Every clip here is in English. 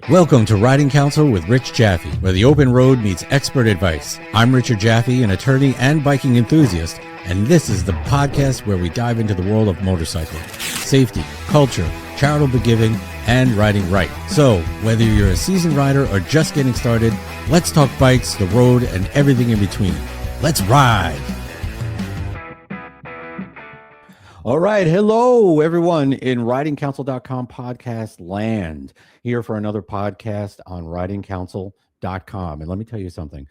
Welcome to Riding Counsel with Rich Jaffe, where the open road meets expert advice. I'm Richard Jaffe, an attorney and biking enthusiast, and this is the podcast where we dive into the world of motorcycling, safety, culture, charitable giving, and riding right. So, whether you're a seasoned rider or just getting started, let's talk bikes, the road, and everything in between. Let's ride! All right. Hello, everyone in ridingcounsel.com podcast land. Here for another podcast on ridingcounsel.com. And let me tell you something.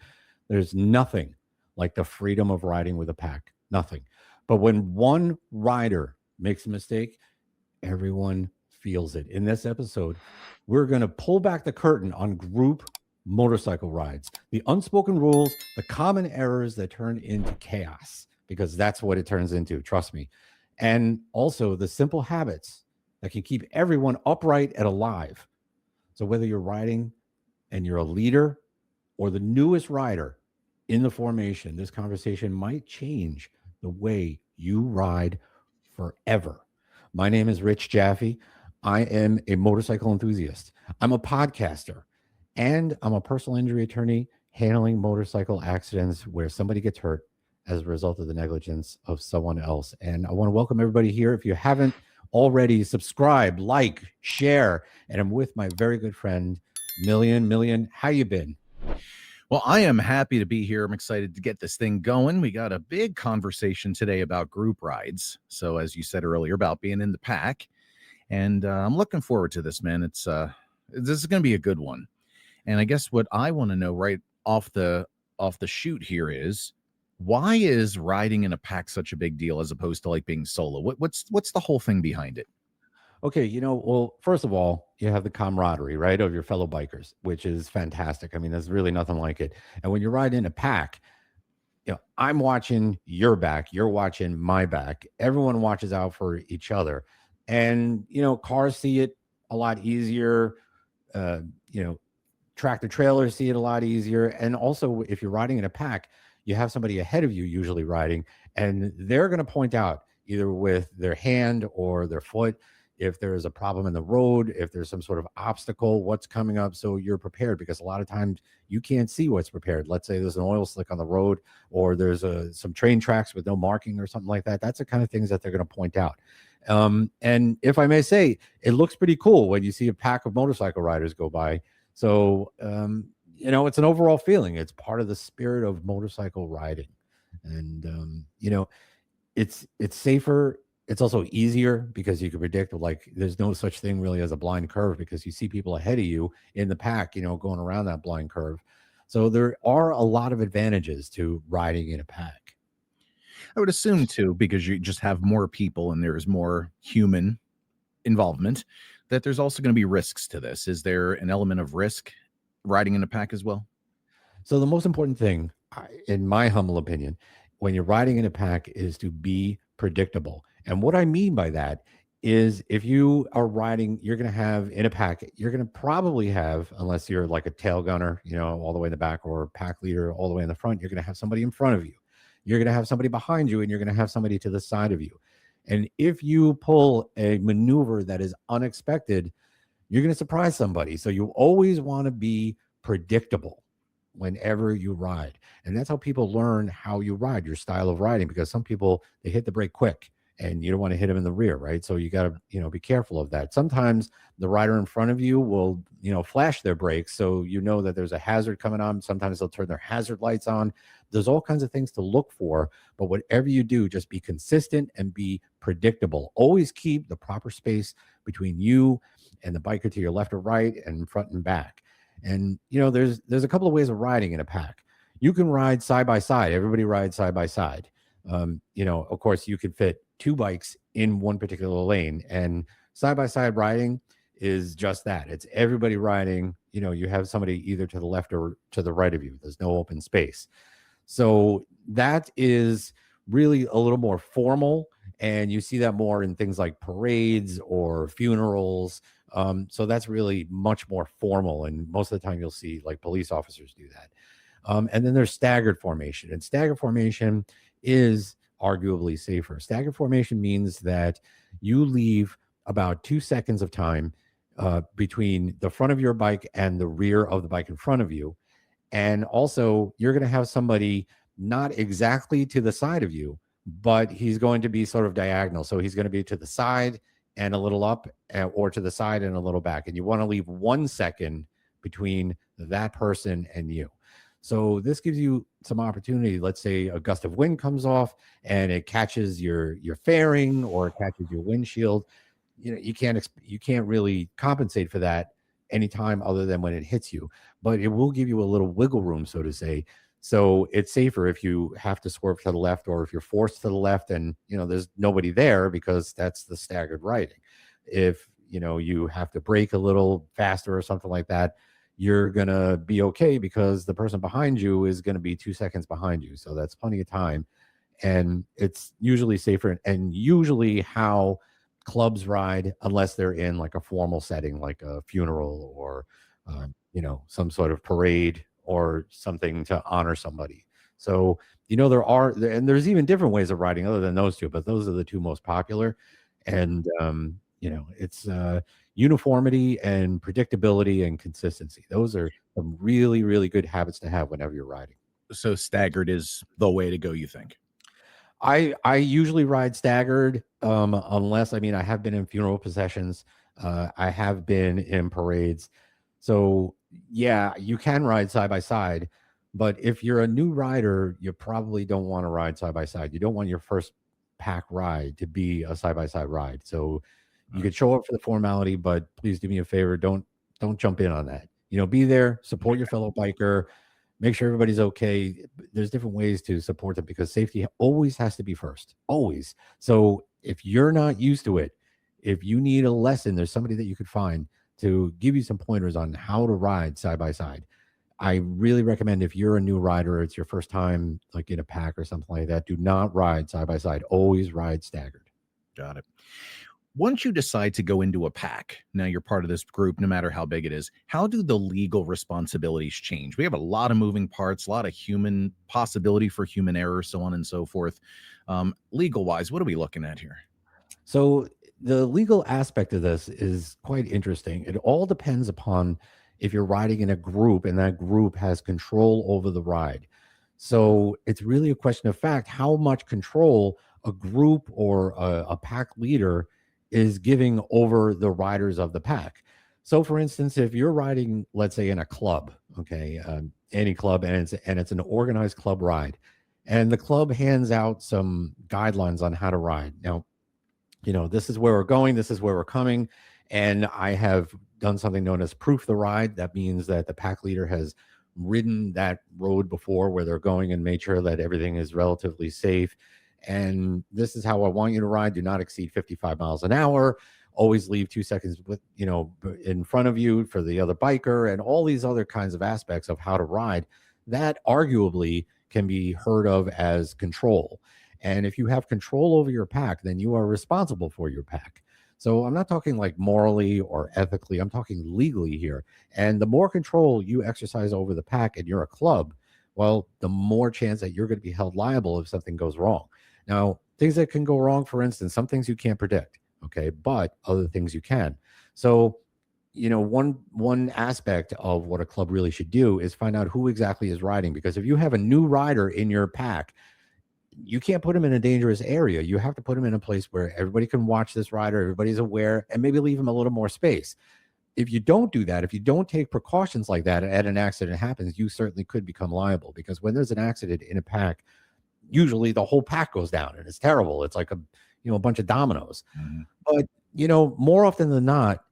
There's nothing like the freedom of riding with a pack. Nothing. But when one rider makes a mistake, everyone feels it. In this episode, we're going to pull back the curtain on group motorcycle rides, the unspoken rules, the common errors that turn into chaos, because that's what it turns into. Trust me. And also the simple habits that can keep everyone upright and alive. So whether you're riding and you're a leader or the newest rider in the formation, this conversation might change the way you ride forever. My name is Rich Jaffe. I am a motorcycle enthusiast. I'm a podcaster, and I'm a personal injury attorney handling motorcycle accidents where somebody gets hurt as a result of the negligence of someone else. And I want to welcome everybody here. If you haven't already, subscribe, like, share. And I'm with my very good friend, Million. How you been? Well, I am happy to be here. I'm excited to get this thing going. We got a big conversation today about group rides. So as you said earlier, about being in the pack. And I'm looking forward to this, man. This is going to be a good one. And I guess what I want to know right off the shoot here is, why is riding in a pack such a big deal as opposed to like being solo? What's the whole thing behind it? Okay, well, first of all, you have the camaraderie, right, of your fellow bikers, which is fantastic. I mean, there's really nothing like it. And when you ride in a pack, I'm watching your back, you're watching my back. Everyone watches out for each other. And, cars see it a lot easier. Tractor trailers see it a lot easier. And also, if you're riding in a pack, you have somebody ahead of you usually riding, and they're going to point out either with their hand or their foot if there's a problem in the road, if there's some sort of obstacle, what's coming up, so you're prepared, because a lot of times you can't see what's prepared. Let's say there's an oil slick on the road, or there's some train tracks with no marking or something like that. That's the kind of things that they're going to point out. And if I may say, it looks pretty cool when you see a pack of motorcycle riders go by. So, it's an overall feeling. It's part of the spirit of motorcycle riding. And, it's safer. It's also easier because you can predict, like, there's no such thing really as a blind curve, because you see people ahead of you in the pack, going around that blind curve. So there are a lot of advantages to riding in a pack. I would assume too, because you just have more people and there's more human involvement, that there's also going to be risks to this. Is there an element of risk riding in a pack as well? So the most important thing, in my humble opinion, when you're riding in a pack, is to be predictable. And what I mean by that is, if you are riding, you're going to have in a pack, you're going to probably have, unless you're like a tail gunner, all the way in the back, or a pack leader all the way in the front, you're going to have somebody in front of you. You're going to have somebody behind you, and you're going to have somebody to the side of you. And if you pull a maneuver that is unexpected, you're going to surprise somebody. So you always want to be predictable whenever you ride. And that's how people learn how you ride, your style of riding, because some people, they hit the brake quick and you don't want to hit them in the rear, right? So you got to, be careful of that. Sometimes the rider in front of you will, flash their brakes, so that there's a hazard coming on. Sometimes they'll turn their hazard lights on. There's all kinds of things to look for, but whatever you do, just be consistent and be predictable. Always keep the proper space between you and the biker to your left or right, and front and back. And, there's a couple of ways of riding in a pack. You can ride side by side. Everybody rides side by side. Of course, you can fit two bikes in one particular lane, and side by side riding is just that. It's everybody riding. You have somebody either to the left or to the right of you. There's no open space. So that is really a little more formal, and you see that more in things like parades or funerals. So that's really much more formal, and most of the time you'll see like police officers do that. And then there's staggered formation, and staggered formation is arguably safer. Staggered formation means that you leave about 2 seconds of time between the front of your bike and the rear of the bike in front of you. And also, you're going to have somebody not exactly to the side of you, but he's going to be sort of diagonal. So he's going to be to the side and a little up, or to the side and a little back. And you want to leave 1 second between that person and you. So this gives you some opportunity. Let's say a gust of wind comes off and it catches your fairing or it catches your windshield. You can't really compensate for that anytime other than when it hits you, but it will give you a little wiggle room, so to say. So it's safer if you have to swerve to the left, or if you're forced to the left and there's nobody there, because that's the staggered riding. If you have to brake a little faster or something like that, you're gonna be okay, because the person behind you is going to be 2 seconds behind you, so that's plenty of time. And it's usually safer, and usually how clubs ride, unless they're in like a formal setting like a funeral, or some sort of parade or something to honor somebody. So there's even different ways of riding other than those two, but those are the two most popular. And it's uniformity and predictability and consistency. Those are some really, really good habits to have whenever you're riding. So staggered is the way to go, you think? I usually ride staggered, unless, I have been in funeral processions. I have been in parades. So yeah, you can ride side by side, but if you're a new rider, you probably don't want to ride side by side. You don't want your first pack ride to be a side by side ride. So you could show up for the formality, but please do me a favor. Don't jump in on that. Be there, support your fellow biker, make sure everybody's okay. There's different ways to support them, because safety always has to be first, always. So if you're not used to it, if you need a lesson, there's somebody that you could find to give you some pointers on how to ride side by side. I really recommend, if you're a new rider, it's your first time like in a pack or something like that, do not ride side by side. Always ride staggered. Got it. Once you decide to go into a pack, now you're part of this group, no matter how big it is, how do the legal responsibilities change? We have a lot of moving parts, a lot of human possibility for human error, so on and so forth. Legal wise, what are we looking at here? So the legal aspect of this is quite interesting. It all depends upon if you're riding in a group and that group has control over the ride. So it's really a question of fact how much control a group or a pack leader is giving over the riders of the pack. So, for instance, if you're riding, let's say, in a club, okay, any club, and it's an organized club ride, and the club hands out some guidelines on how to ride. Now, this is where we're going, this is where we're coming, and I have done something known as proof the ride. That means that the pack leader has ridden that road before where they're going and made sure that everything is relatively safe. And this is how I want you to ride. Do not exceed 55 miles an hour. Always leave 2 seconds in front of you for the other biker, and all these other kinds of aspects of how to ride that arguably can be heard of as control. And if you have control over your pack, then you are responsible for your pack. So I'm not talking like morally or ethically, I'm talking legally here. And the more control you exercise over the pack and you're a club, well, the more chance that you're going to be held liable if something goes wrong. Now, things that can go wrong, for instance, some things you can't predict, okay, but other things you can. So, one aspect of what a club really should do is find out who exactly is riding, because if you have a new rider in your pack, you can't put him in a dangerous area. You have to put him in a place where everybody can watch this rider, everybody's aware, and maybe leave him a little more space. If you don't do that, if you don't take precautions like that, and an accident happens, you certainly could become liable, because when there's an accident in a pack, usually the whole pack goes down, and it's terrible. It's like a bunch of dominoes. Mhm. But more often than not,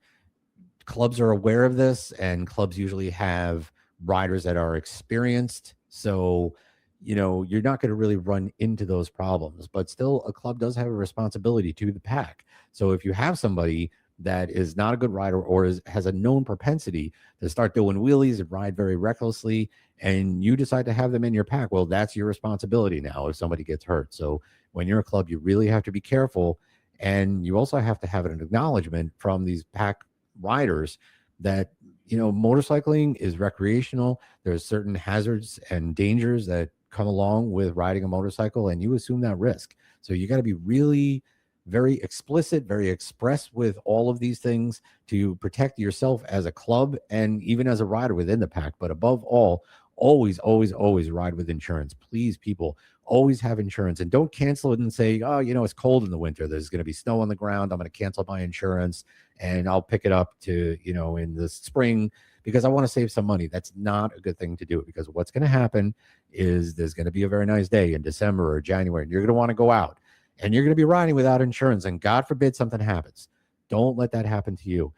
clubs are aware of this, and clubs usually have riders that are experienced. So you're not going to really run into those problems. But still, a club does have a responsibility to the pack. So if you have somebody that is not a good rider, or has a known propensity to start doing wheelies and ride very recklessly, and you decide to have them in your pack, well, that's your responsibility now if somebody gets hurt. So when you're a club, you really have to be careful. And you also have to have an acknowledgement from these pack riders that motorcycling is recreational. There's certain hazards and dangers that come along with riding a motorcycle, and you assume that risk. So you got to be really very explicit, very express with all of these things to protect yourself as a club and even as a rider within the pack. But above all, always, always, always ride with insurance. Please, people, always have insurance, and don't cancel it and say, oh, it's cold in the winter. There's going to be snow on the ground. I'm going to cancel my insurance and I'll pick it up to, in the spring because I want to save some money. That's not a good thing to do, because what's going to happen is there's going to be a very nice day in December or January, and you're going to want to go out and you're going to be riding without insurance, and God forbid something happens. Don't let that happen to you.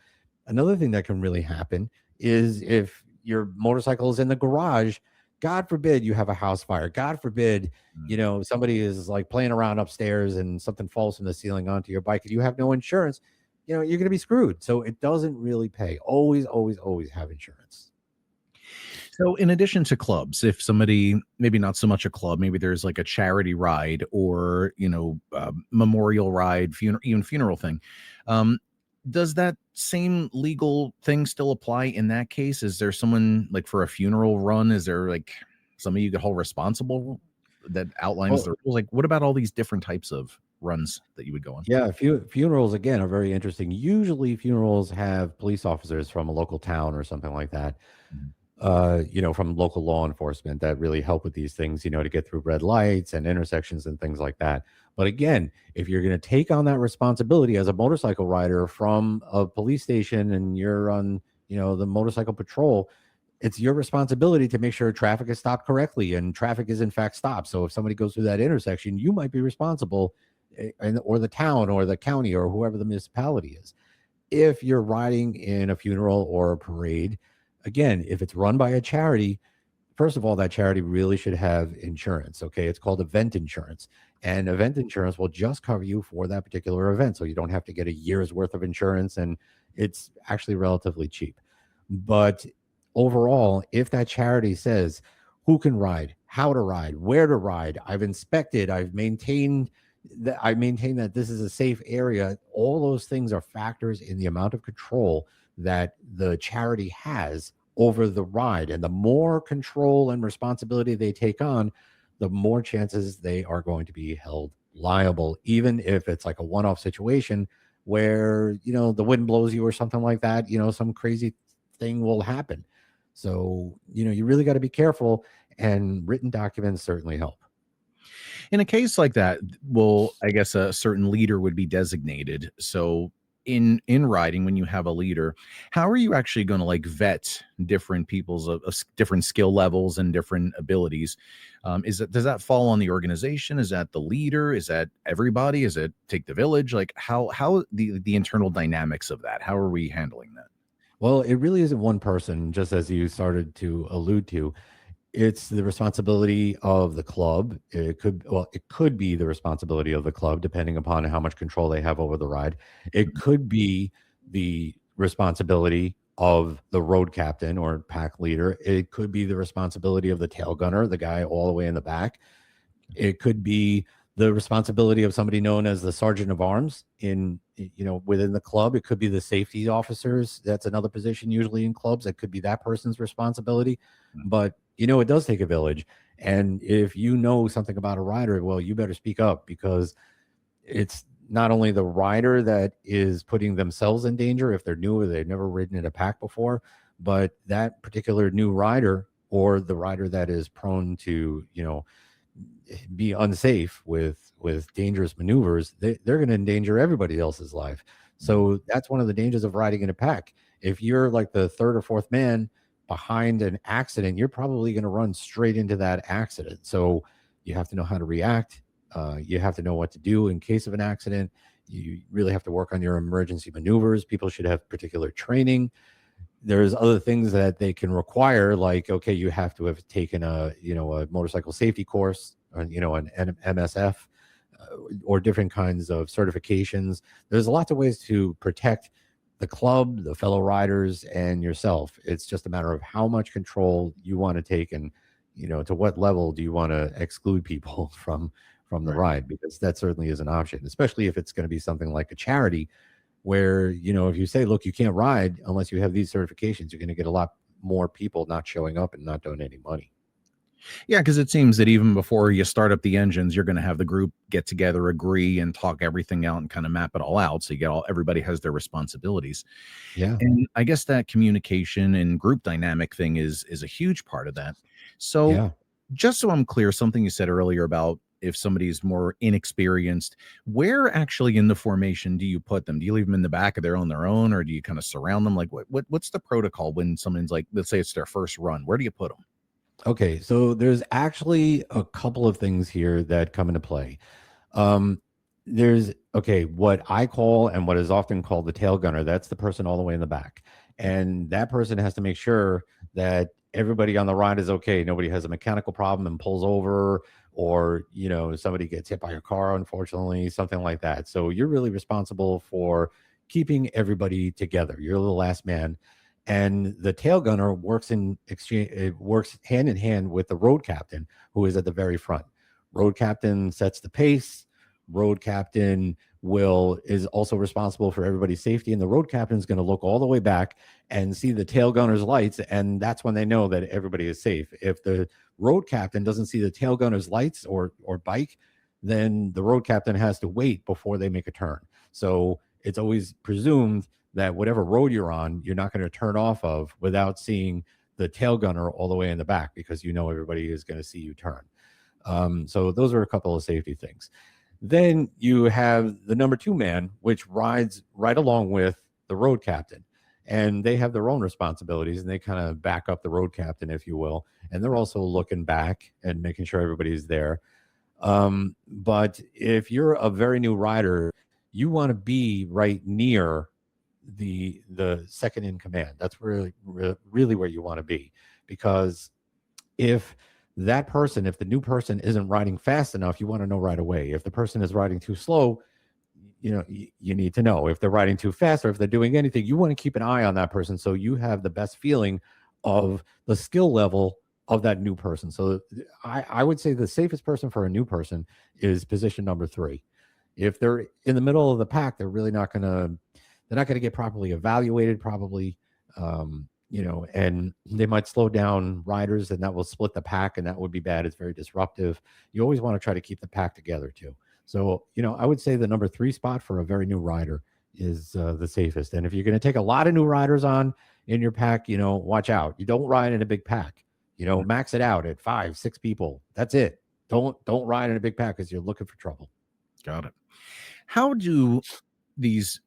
Another thing that can really happen is if your motorcycle is in the garage, God forbid you have a house fire. God forbid, somebody is like playing around upstairs and something falls from the ceiling onto your bike and you have no insurance, you're going to be screwed. So it doesn't really pay. Always, always, always have insurance. So in addition to clubs, if somebody, maybe not so much a club, maybe there's like a charity ride or, memorial ride, even funeral thing. Does that same legal thing still apply in that case? Is there someone like for a funeral run? Is there like somebody you could hold responsible that outlines the rules? Like, what about all these different types of runs that you would go on? Yeah, funerals again are very interesting. Usually, funerals have police officers from a local town or something like that. From local law enforcement that really help with these things, to get through red lights and intersections and things like that. But again, if you're going to take on that responsibility as a motorcycle rider from a police station and you're on, the motorcycle patrol, it's your responsibility to make sure traffic is stopped correctly and traffic is in fact stopped. So if somebody goes through that intersection, you might be responsible, or the town or the county or whoever the municipality is. If you're riding in a funeral or a parade, again, if it's run by a charity, first of all, that charity really should have insurance. Okay. It's called event insurance. And event insurance will just cover you for that particular event. So you don't have to get a year's worth of insurance. And it's actually relatively cheap. But overall, if that charity says who can ride, how to ride, where to ride, I've inspected, I've maintained that this is a safe area, all those things are factors in the amount of control that the charity has over the ride. And the more control and responsibility they take on, the more chances they are going to be held liable, even if it's like a one-off situation where, the wind blows you or something like that, some crazy thing will happen. So, you really got to be careful, and written documents certainly help. In a case like that, well, I guess a certain leader would be designated. So in riding, when you have a leader, how are you actually going to like vet different people's different skill levels and different abilities? Does that fall on the organization? Is that the leader? Is that everybody? Is it take the village? Like how the internal dynamics of that? How are we handling that? Well, it really isn't one person, just as you started to allude to. It's the responsibility of the club. It could be the responsibility of the club, depending upon how much control they have over the ride. It could be the responsibility of the road captain or pack leader. It could be the responsibility of the tail gunner, the guy all the way in the back. It could be the responsibility of somebody known as the sergeant of arms within the club. It could be the safety officers. That's another position usually in clubs. That could be that person's responsibility. But it does take a village. And if you know something about a rider, well, you better speak up, because it's not only the rider that is putting themselves in danger if they're new or they've never ridden in a pack before, but that particular new rider or the rider that is prone to, be unsafe with dangerous maneuvers, they're going to endanger everybody else's life. So that's one of the dangers of riding in a pack. If you're like the third or fourth man behind an accident, you're probably going to run straight into that accident. So you have to know how to react. You have to know what to do in case of an accident. You really have to work on your emergency maneuvers. People should have particular training. There's other things that they can require, like, okay, you have to have taken a motorcycle safety course, or, an MSF, or different kinds of certifications. There's lots of ways to protect the club, the fellow riders, and yourself. It's just a matter of how much control you want to take, and to what level do you want to exclude people from the ride, because that certainly is an option, especially if it's going to be something like a charity where, if you say, look, you can't ride unless you have these certifications, you're going to get a lot more people not showing up and not donating money. Yeah, because it seems that even before you start up the engines, you're going to have the group get together, agree, and talk everything out and kind of map it all out. So you get all everybody has their responsibilities. Yeah. And I guess that communication and group dynamic thing is a huge part of that. So Yeah. just so I'm clear, something you said earlier about if somebody's more inexperienced, where actually in the formation do you put them? Do you leave them in the back of on their own, or do you kind of surround them? Like what's the protocol when someone's like, let's say it's their first run? Where do you put them? Okay. So there's actually a couple of things here that come into play. Um, there's okay, what I call and what is often called the tail gunner. That's the person all the way in the back, and that person has to make sure that everybody on the ride is okay. Nobody has a mechanical problem and pulls over, or somebody gets hit by a car, unfortunately, something like that. So you're really responsible for keeping everybody together. You're the last man, and the tail gunner works in exchange. It works hand in hand with the road captain, who is at the very front. Road captain sets the pace. Road captain will is also responsible for everybody's safety, and the road captain is going to look all the way back and see the tail gunner's lights, and that's when they know that everybody is safe. If the road captain doesn't see the tail gunner's lights or bike, then the road captain has to wait before they make a turn. So it's always presumed that whatever road you're on, you're not going to turn off of without seeing the tail gunner all the way in the back, because everybody is going to see you turn. So those are a couple of safety things. Then you have the number two man, which rides right along with the road captain. And they have their own responsibilities, and they kind of back up the road captain, if you will. And they're also looking back and making sure everybody's there. But if you're a very new rider, you want to be right near the second in command. That's really where you want to be, because if if the new person isn't riding fast enough, you want to know right away. If the person is riding too slow, you need to know. If they're riding too fast, or if they're doing anything, you want to keep an eye on that person, so you have the best feeling of the skill level of that new person. So I would say the safest person for a new person is position number three. If they're in the middle of the pack, they're not gonna get properly evaluated, probably. And they might slow down riders, and that will split the pack, and that would be bad. It's very disruptive. You always want to try to keep the pack together too. So, I would say the number three spot for a very new rider is the safest. And if you're going to take a lot of new riders on in your pack, watch out. You don't ride in a big pack. Max it out at 5, 6 people. That's it. Don't ride in a big pack, because you're looking for trouble. Got it. How do these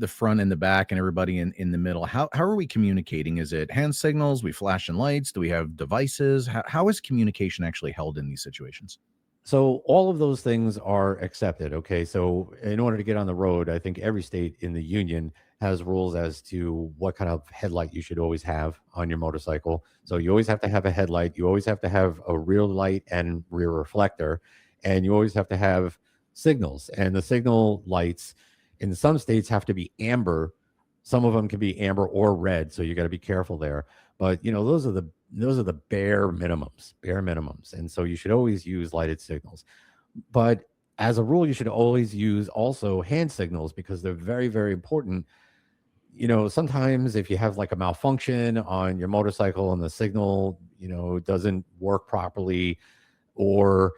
the front and the back and everybody in the middle, how are we communicating? Is it hand signals? We flashing lights? Do we have devices? How is communication actually held in these situations? So all of those things are accepted. Okay. So in order to get on the road, I think every state in the union has rules as to what kind of headlight you should always have on your motorcycle. So you always have to have a headlight. You always have to have a rear light and rear reflector, and you always have to have signals. And the signal lights in some states have to be amber. Some of them can be amber or red. So you got to be careful there. But those are the bare minimums, and so you should always use lighted signals. But as a rule, you should always use also hand signals, because they're very, very important. Sometimes if you have like a malfunction on your motorcycle and the signal doesn't work properly, or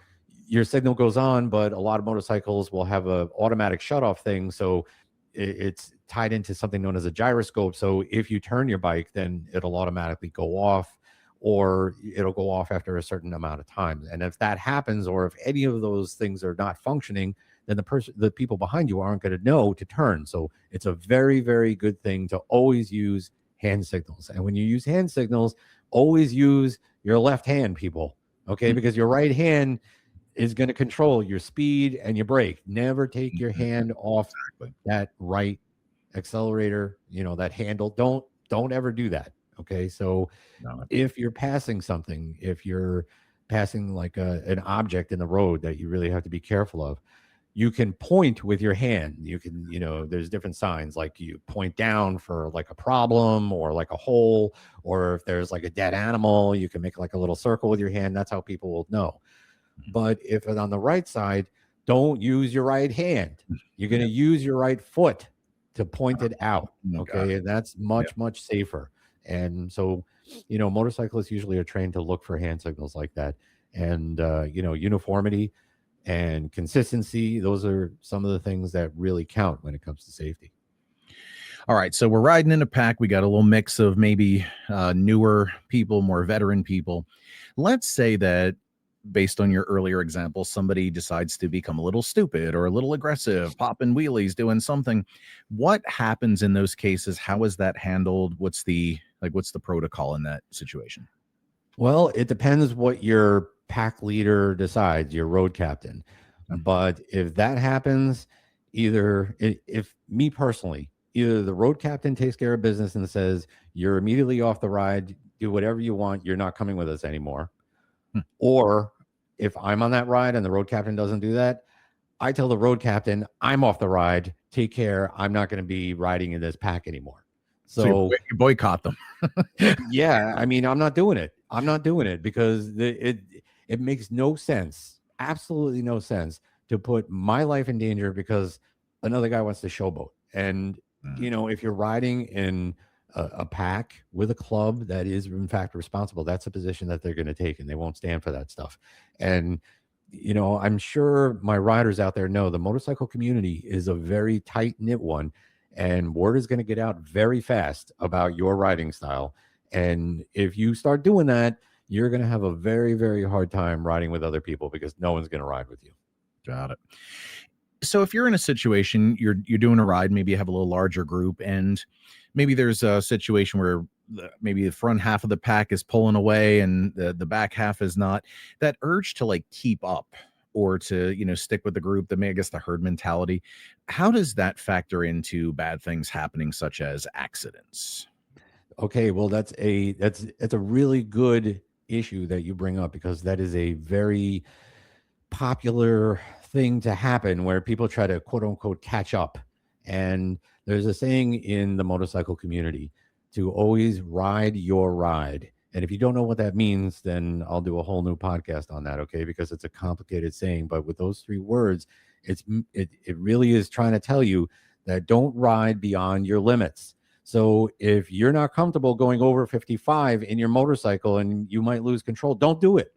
your signal goes on, but a lot of motorcycles will have a automatic shut off thing. So it's tied into something known as a gyroscope. So if you turn your bike, then it'll automatically go off, or it'll go off after a certain amount of time. And if that happens, or if any of those things are not functioning, then the people behind you aren't going to know to turn. So it's a very, very good thing to always use hand signals. And when you use hand signals, always use your left hand, people. Okay, because your right hand is going to control your speed and your brake. Never take your hand off that right accelerator, that handle. Don't ever do that. Okay. So No. if you're passing something, if you're passing like an object in the road that you really have to be careful of, you can point with your hand. You can, there's different signs, like you point down for like a problem or like a hole, or if there's like a dead animal, you can make like a little circle with your hand. That's how people will know. But if it's on the right side, don't use your right hand. You're going to use your right foot to point it out. Okay. And that's much, much safer. And so Motorcyclists usually are trained to look for hand signals like that. And, uniformity and consistency, those are some of the things that really count when it comes to safety. All right, so we're riding in a pack. We got a little mix of maybe newer people, more veteran people. Let's say that based on your earlier example, somebody decides to become a little stupid or a little aggressive, popping wheelies, doing something. What happens in those cases? How is that handled? What's the protocol in that situation? Well, it depends what your pack leader decides, your road captain. But if that happens, if me personally, either the road captain takes care of business and says, you're immediately off the ride, do whatever you want, you're not coming with us anymore. Or if I'm on that ride and the road captain doesn't do that, I tell the road captain, I'm off the ride, take care, I'm not going to be riding in this pack anymore. So you boycott them. Yeah, I mean, I'm not doing it. I'm not doing it because it makes no sense, absolutely no sense to put my life in danger because another guy wants to showboat. And if you're riding in a pack with a club that is in fact responsible, that's a position that they're going to take, and they won't stand for that stuff. And I'm sure my riders out there know the motorcycle community is a very tight knit one, and word is going to get out very fast about your riding style. And if you start doing that, you're going to have a very, very hard time riding with other people because no one's going to ride with you. Got it. So if you're in a situation, you're doing a ride, maybe you have a little larger group, and maybe there's a situation where maybe the front half of the pack is pulling away and the back half is not. That urge to like keep up or to stick with the group, I guess the herd mentality. How does that factor into bad things happening, such as accidents? Okay, well, that's a really good issue that you bring up because that is a very popular thing to happen where people try to quote unquote catch up. And there's a saying in the motorcycle community to always ride your ride. And if you don't know what that means, then I'll do a whole new podcast on that, okay? Because it's a complicated saying. But with those three words, it really is trying to tell you that don't ride beyond your limits. So if you're not comfortable going over 55 in your motorcycle and you might lose control, don't do it.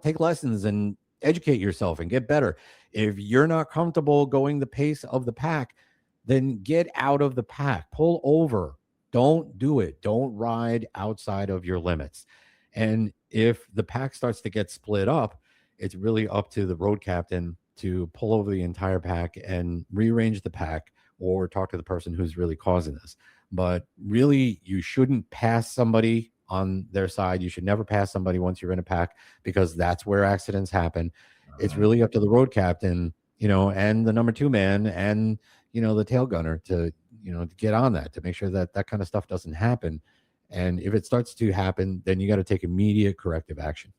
Take lessons and educate yourself and get better. If you're not comfortable going the pace of the pack, then get out of the pack, pull over. Don't do it. Don't ride outside of your limits. And if the pack starts to get split up, it's really up to the road captain to pull over the entire pack and rearrange the pack or talk to the person who's really causing this. But really, you shouldn't pass somebody on their side. You should never pass somebody once you're in a pack because that's where accidents happen. It's really up to the road captain, and the number two man and, the tail gunner to get on that, to make sure that that kind of stuff doesn't happen. And if it starts to happen, then you got to take immediate corrective action.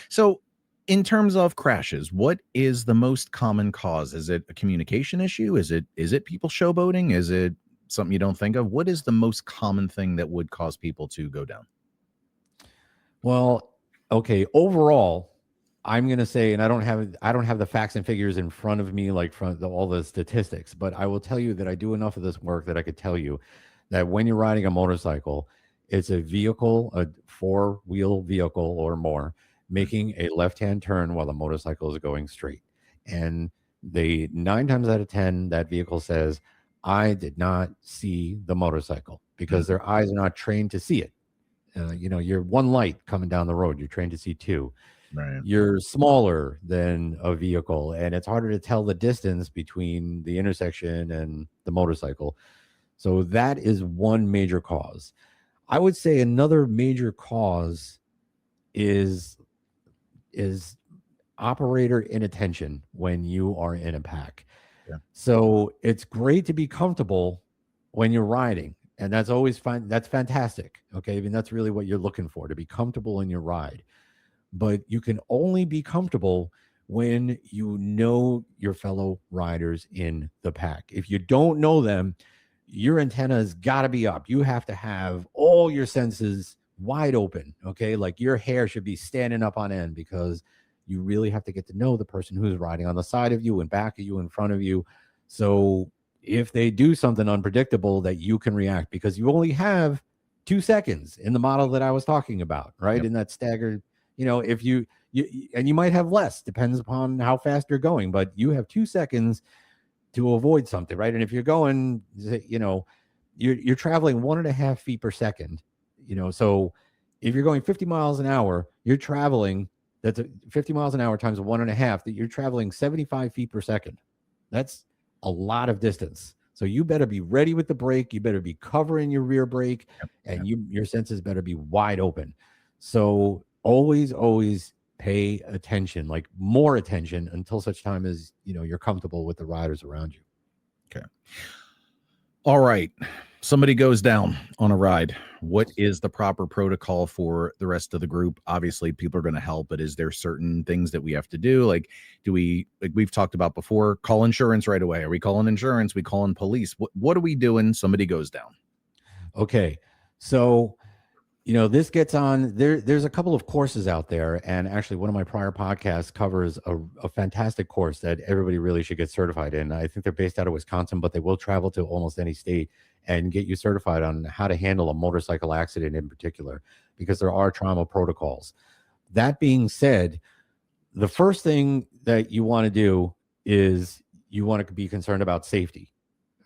So in terms of crashes, what is the most common cause? Is it a communication issue? Is it people showboating? Is it something you don't think of? What is the most common thing that would cause people to go down? Well, okay, overall, I'm going to say, and I don't have the facts and figures in front of me, like from all the statistics, but I will tell you that I do enough of this work that I could tell you that when you're riding a motorcycle, it's a vehicle, a four-wheel vehicle or more, making a left-hand turn while the motorcycle is going straight. And 9 times out of 10, that vehicle says, I did not see the motorcycle because their eyes are not trained to see it. You're one light coming down the road. You're trained to see two. Right. You're smaller than a vehicle, and it's harder to tell the distance between the intersection and the motorcycle. So that is one major cause. I would say another major cause is operator inattention when you are in a pack. Yeah. So it's great to be comfortable when you're riding, and that's always fine. That's fantastic. Okay. I mean, that's really what you're looking for, to be comfortable in your ride. But you can only be comfortable when you know your fellow riders in the pack. If you don't know them, your antenna's got to be up. You have to have all your senses wide open. Okay. Like your hair should be standing up on end because you really have to get to know the person who's riding on the side of you and back of you, in front of you. So if they do something unpredictable, that you can react, because you only have 2 seconds in the model that I was talking about, right? Yep. In that staggered, if and you might have less, depends upon how fast you're going, but you have 2 seconds to avoid something, right? And if you're going, you're traveling 1.5 feet per second, so if you're going 50 miles an hour, you're traveling, 50 miles an hour times 1.5, that you're traveling 75 feet per second. That's a lot of distance. So you better be ready with the brake. You better be covering your rear brake, Yep. and your senses better be wide open. So always pay attention, like more attention, until such time as you're comfortable with the riders around you. Okay. All right. Somebody goes down on a ride. What is the proper protocol for the rest of the group? Obviously, people are going to help, but is there certain things that we have to do? Like, like we've talked about before, call insurance right away? Are we calling insurance? We calling police? What are we doing? Somebody goes down. Okay. So, this gets on there. There's a couple of courses out there. And actually, one of my prior podcasts covers a fantastic course that everybody really should get certified in. I think they're based out of Wisconsin, but they will travel to almost any state and get you certified on how to handle a motorcycle accident in particular, because there are trauma protocols. That being said, the first thing that you want to do is you want to be concerned about safety.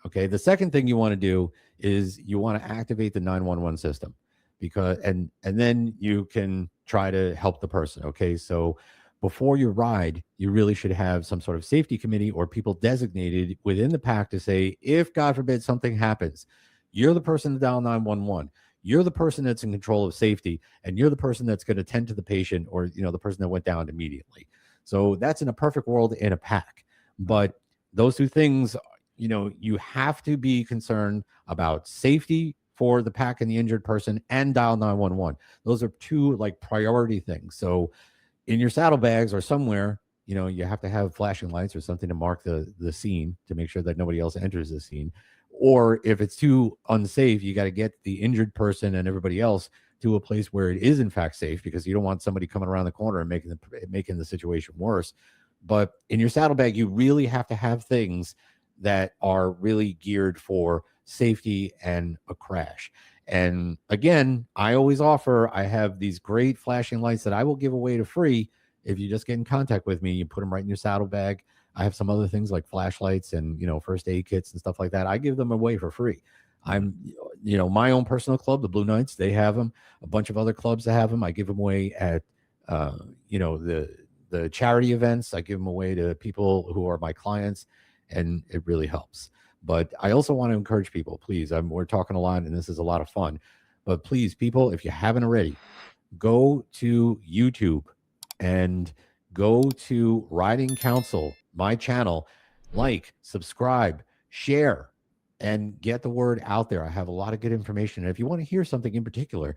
Okay. The second thing you want to do is you want to activate the 911 system, because and then you can try to help the person. Okay. So before you ride, you really should have some sort of safety committee or people designated within the pack to say, if God forbid something happens, you're the person to dial 911. You're the person that's in control of safety, and you're the person that's going to tend to the patient, or the person that went down immediately. So that's in a perfect world in a pack. But those two things, you have to be concerned about safety for the pack and the injured person, and dial 911. Those are two like priority things. So in your saddlebags or somewhere, you have to have flashing lights or something to mark the scene to make sure that nobody else enters the scene. Or if it's too unsafe, you got to get the injured person and everybody else to a place where it is in fact safe, because you don't want somebody coming around the corner and making the situation worse. But in your saddlebag, you really have to have things that are really geared for safety and a crash. And again, I always offer, I have these great flashing lights that I will give away to free. If you just get in contact with me, you put them right in your saddlebag. I have some other things like flashlights and, first aid kits and stuff like that. I give them away for free. I'm, my own personal club, the Blue Knights, they have them. A bunch of other clubs that have them. I give them away at, the charity events. I give them away to people who are my clients, and it really helps. But I also want to encourage people, please. We're talking a lot, and this is a lot of fun. But please, people, if you haven't already, go to YouTube and go to Riding Counsel, my channel, like, subscribe, share, and get the word out there. I have a lot of good information. And if you want to hear something in particular,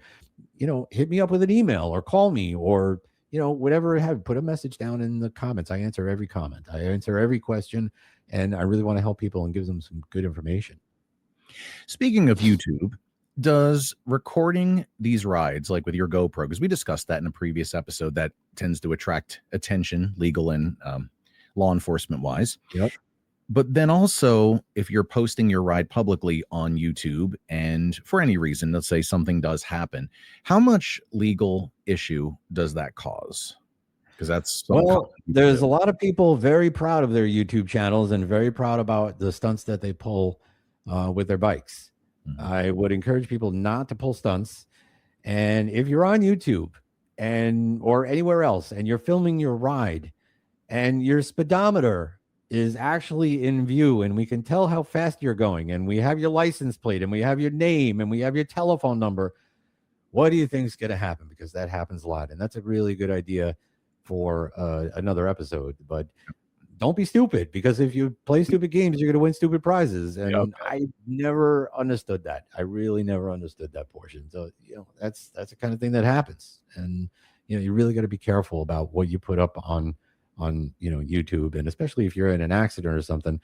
hit me up with an email or call me, or whatever I have. Put a message down in the comments. I answer every comment. I answer every question. And I really want to help people and give them some good information. Speaking of YouTube, does recording these rides, like with your GoPro, because we discussed that in a previous episode, that tends to attract attention, legal and law enforcement wise. Yep. But then also, if you're posting your ride publicly on YouTube, and for any reason, let's say something does happen, how much legal issue does that cause? Because that's there's a lot of people very proud of their YouTube channels and very proud about the stunts that they pull with their bikes. Mm-hmm. I would encourage people not to pull stunts. And if you're on YouTube or anywhere else, and you're filming your ride, and your speedometer is actually in view, and we can tell how fast you're going, and we have your license plate, and we have your name, and we have your telephone number, what do you think is going to happen? Because that happens a lot, and that's a really good idea for another episode. But don't be stupid, because if you play stupid games, you're going to win stupid prizes. And I never understood that. I really never understood that portion. So that's the kind of thing that happens. And you really got to be careful about what you put up on YouTube, and especially if you're in an accident or something.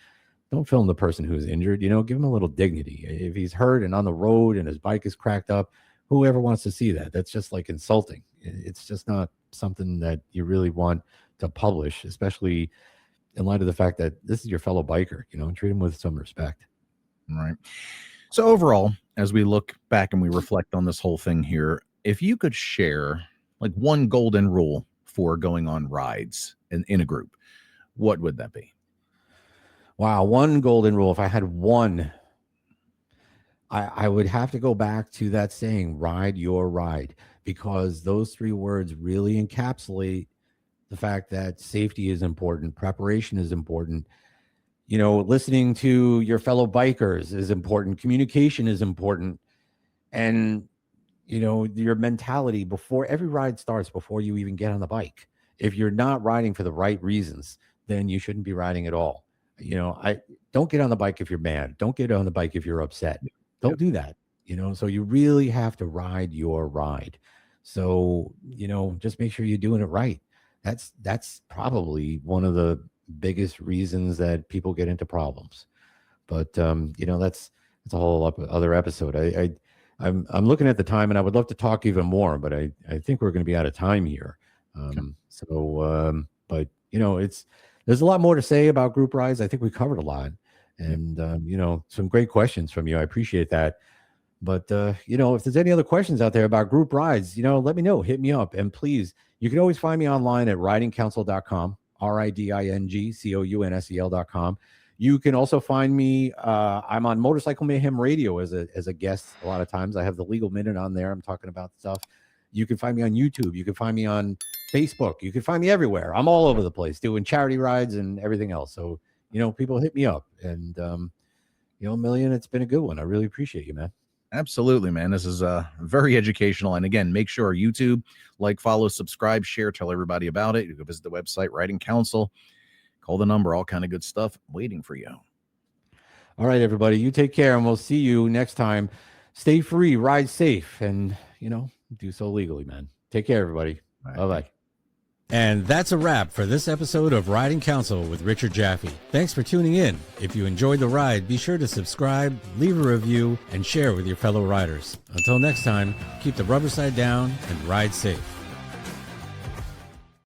Don't film the person who's injured. Give him a little dignity. If he's hurt and on the road and his bike is cracked up, whoever wants to see that? That's just like insulting. It's just not something that you really want to publish, especially in light of the fact that this is your fellow biker. Treat him with some respect. Right. So overall, as we look back and we reflect on this whole thing here, if you could share like one golden rule for going on rides in a group, what would that be? Wow, one golden rule. If I had one, I would have to go back to that saying, ride your ride, because those three words really encapsulate the fact that safety is important, preparation is important. Listening to your fellow bikers is important, communication is important, and your mentality before every ride starts, before you even get on the bike. If you're not riding for the right reasons, then you shouldn't be riding at all. I don't get on the bike if you're mad. Don't get on the bike if you're upset. Yeah. Don't do that. So you really have to ride your ride. So, just make sure you're doing it right. That's probably one of the biggest reasons that people get into problems. But that's a whole other episode. I'm looking at the time, and I would love to talk even more, but I think we're going to be out of time here. But there's a lot more to say about group rides. I think we covered a lot, and some great questions from you. I appreciate that. But if there's any other questions out there about group rides, let me know. Hit me up, and please, you can always find me online at ridingcounsel.com, ridingcounsel.com. You can also find me. I'm on Motorcycle Mayhem Radio as a guest a lot of times. I have the Legal Minute on there. I'm talking about stuff. You can find me on YouTube. You can find me on Facebook. You can find me everywhere. I'm all over the place doing charity rides and everything else. So, people hit me up. And, Million, it's been a good one. I really appreciate you, man. Absolutely, man. This is very educational. And again, make sure YouTube, like, follow, subscribe, share, tell everybody about it. You can visit the website, Riding Counsel. Call the number, all kind of good stuff waiting for you. All right, everybody. You take care, and we'll see you next time. Stay free, ride safe, and, do so legally, man. Take care, everybody. Right. Bye-bye. And that's a wrap for this episode of Riding Counsel with Richard Jaffe. Thanks for tuning in. If you enjoyed the ride, be sure to subscribe, leave a review, and share with your fellow riders. Until next time, keep the rubber side down and ride safe.